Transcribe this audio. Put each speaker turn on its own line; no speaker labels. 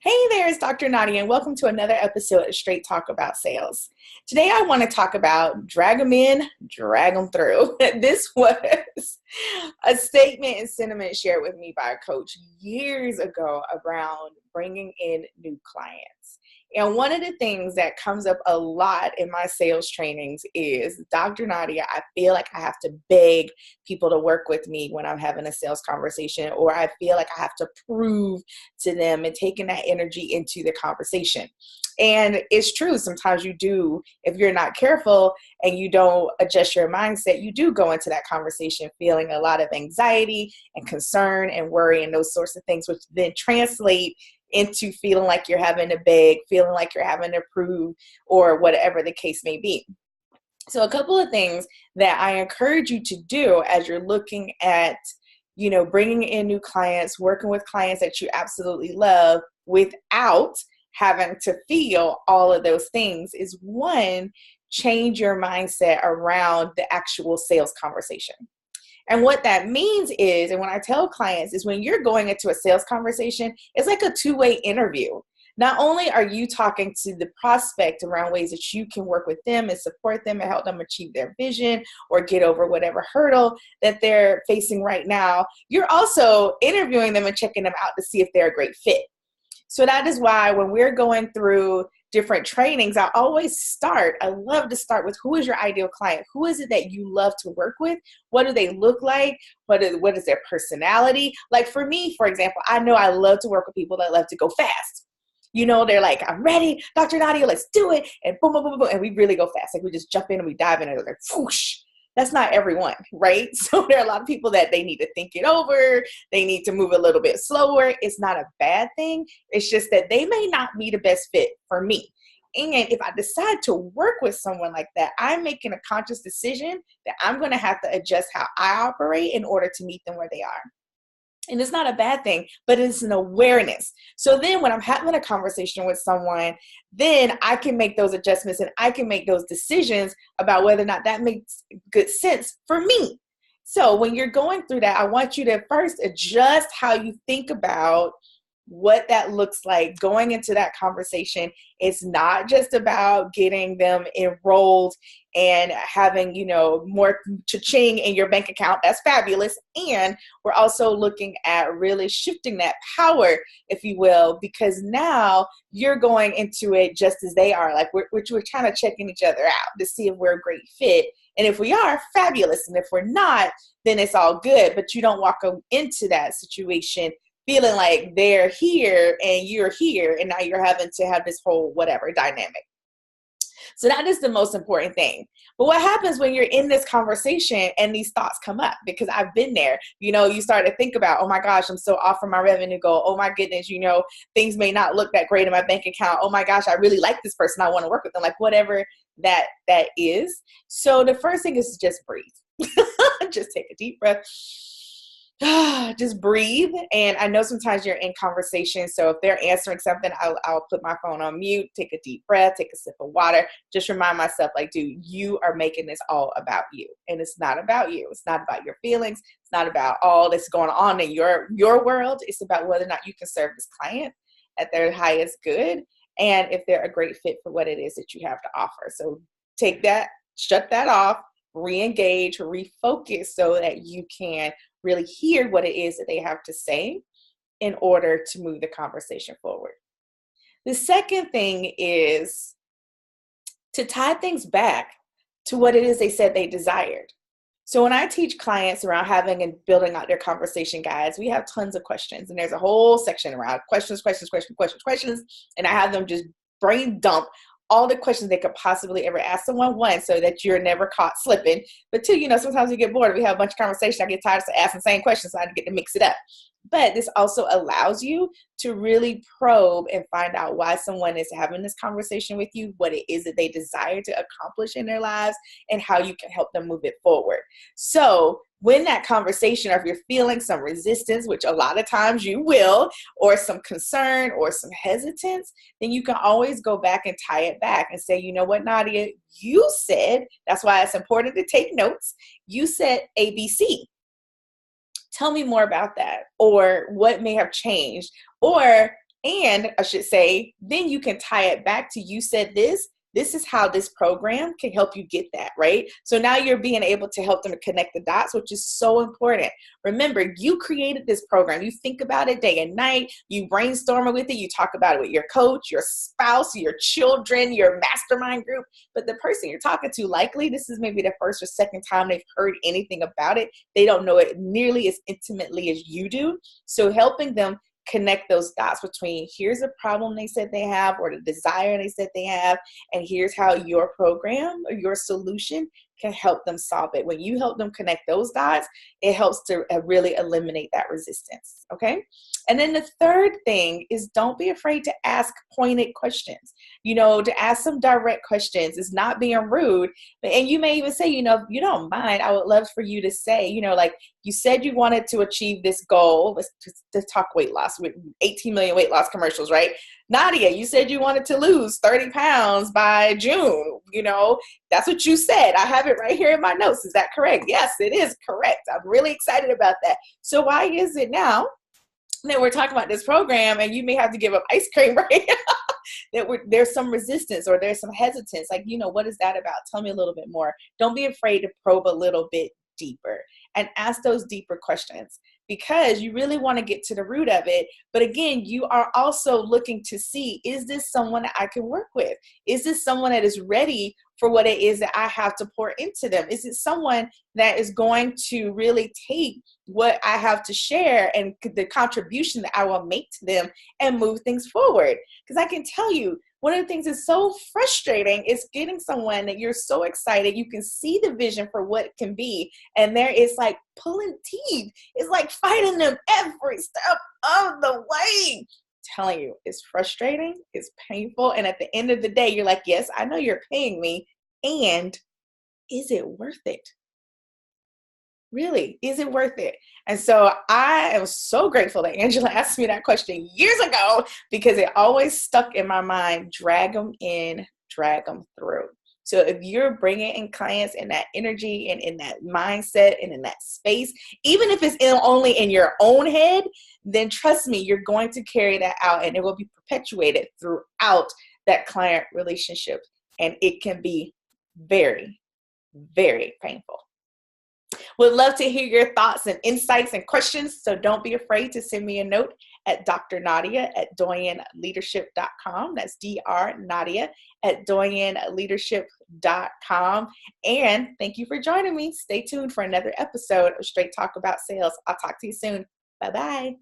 Hey there, it's Dr. Nadia, and welcome to another episode of Straight Talk About Sales. Today, I want to talk about drag them in, drag them through. This was a statement and sentiment shared with me by a coach years ago around bringing in new clients. And one of the things that comes up a lot in my sales trainings is, Dr. Nadia, I feel like I have to beg people to work with me when I'm having a sales conversation, or I feel like I have to prove to them and taking that energy into the conversation. And it's true, sometimes you do, if you're not careful and you don't adjust your mindset, you do go into that conversation feeling a lot of anxiety and concern and worry and those sorts of things, which then translate into feeling like you're having to beg, feeling like you're having to prove, or whatever the case may be. So a couple of things that I encourage you to do as you're looking at, bringing in new clients, working with clients that you absolutely love without having to feel all of those things is, one, change your mindset around the actual sales conversation. And what that means is, and when I tell clients, is when you're going into a sales conversation, it's like a two-way interview. Not only are you talking to the prospect around ways that you can work with them and support them and help them achieve their vision or get over whatever hurdle that they're facing right now, you're also interviewing them and checking them out to see if they're a great fit. So that is why when we're going through different trainings, I love to start with, who is your ideal client? Who is it that you love to work with? What do they look like? What is their personality? Like for me, for example, I know I love to work with people that love to go fast. They're like, I'm ready, Dr. Nadia, let's do it. And boom, boom, boom, boom. And we really go fast. Like we just jump in and we dive in and it's like, whoosh. That's not everyone, right? So there are a lot of people that they need to think it over. They need to move a little bit slower. It's not a bad thing. It's just that they may not be the best fit for me. And if I decide to work with someone like that, I'm making a conscious decision that I'm going to have to adjust how I operate in order to meet them where they are. And it's not a bad thing, but it's an awareness. So then when I'm having a conversation with someone, then I can make those adjustments and I can make those decisions about whether or not that makes good sense for me. So when you're going through that, I want you to first adjust how you think about what that looks like going into that conversation. It's not just about getting them enrolled and having, more cha-ching in your bank account. That's fabulous. And we're also looking at really shifting that power, if you will, because now you're going into it just as they are. Like we're kind of checking each other out to see if we're a great fit. And if we are, fabulous. And if we're not, then it's all good. But you don't walk into that situation feeling like they're here and you're here, and now you're having to have this whole whatever dynamic. So that is the most important thing. But what happens when you're in this conversation and these thoughts come up? Because I've been there, you start to think about, oh my gosh, I'm so off from my revenue goal. Oh my goodness, things may not look that great in my bank account. Oh my gosh, I really like this person. I want to work with them, like whatever that is. So the first thing is to just breathe. Just take a deep breath. Just breathe. And I know sometimes you're in conversation, so if they're answering something, I'll put my phone on mute, take a deep breath, take a sip of water, just remind myself, like, dude, you are making this all about you. And it's not about you. It's not about your feelings. It's not about all that's going on in your world. It's about whether or not you can serve this client at their highest good, and if they're a great fit for what it is that you have to offer. So take that, shut that off, re-engage, refocus so that you can really hear what it is that they have to say in order to move the conversation forward. The second thing is to tie things back to what it is they said they desired. So when I teach clients around having and building out their conversation guides, we have tons of questions, and there's a whole section around questions, and I have them just brain dump all the questions they could possibly ever ask someone. One, so that you're never caught slipping. But two, sometimes we get bored. We have a bunch of conversation. I get tired of asking the same questions, so I get to mix it up. But this also allows you to really probe and find out why someone is having this conversation with you, what it is that they desire to accomplish in their lives, and how you can help them move it forward. So when that conversation, or if you're feeling some resistance, which a lot of times you will, or some concern or some hesitance, then you can always go back and tie it back and say, you know what, Nadia, you said, that's why it's important to take notes. You said ABC. Tell me more about that, or what may have changed, or And I should say, then you can tie it back to, you said this. This is how this program can help you get that, right? So now you're being able to help them to connect the dots, which is so important. Remember, you created this program. You think about it day and night. You brainstorm with it. You talk about it with your coach, your spouse, your children, your mastermind group. But the person you're talking to, likely this is maybe the first or second time they've heard anything about it. They don't know it nearly as intimately as you do. So helping them connect those dots between, here's a problem they said they have, or the desire they said they have, and here's how your program or your solution can help them solve it. When you help them connect those dots, it helps to really eliminate that resistance. Okay. And then the third thing is, don't be afraid to ask pointed questions. To ask some direct questions is not being rude. And you may even say, if you don't mind, I would love for you to say, like, you said you wanted to achieve this goal. Let's talk weight loss with 18 million weight loss commercials, right? Nadia, you said you wanted to lose 30 pounds by June. That's what you said. I have it right here in my notes. Is that correct? Yes, it is correct. I'm really excited about that. So why is it now that we're talking about this program and you may have to give up ice cream, right? There's some resistance or there's some hesitance. Like, what is that about? Tell me a little bit more. Don't be afraid to probe a little bit deeper and ask those deeper questions, because you really want to get to the root of it. But again, you are also looking to see, is this someone that I can work with? Is this someone that is ready for what it is that I have to pour into them? Is it someone that is going to really take what I have to share and the contribution that I will make to them and move things forward? Because I can tell you, one of the things that's so frustrating is getting someone that you're so excited, you can see the vision for what it can be, and there is like pulling teeth. It's like fighting them every step of the way. Telling you, it's frustrating, it's painful, and at the end of the day, you're like, yes, I know you're paying me, and is it worth it? Really, is it worth it? And so I am so grateful that Angela asked me that question years ago, because it always stuck in my mind. Drag them in, drag them through. So if you're bringing in clients in that energy and in that mindset and in that space, even if it's only in your own head, then trust me, you're going to carry that out, and it will be perpetuated throughout that client relationship. And it can be very, very painful. Would love to hear your thoughts and insights and questions. So don't be afraid to send me a note at drnadia@doyenneleadership.com. That's drnadia@doyenneleadership.com. And thank you for joining me. Stay tuned for another episode of Straight Talk About Sales. I'll talk to you soon. Bye-bye.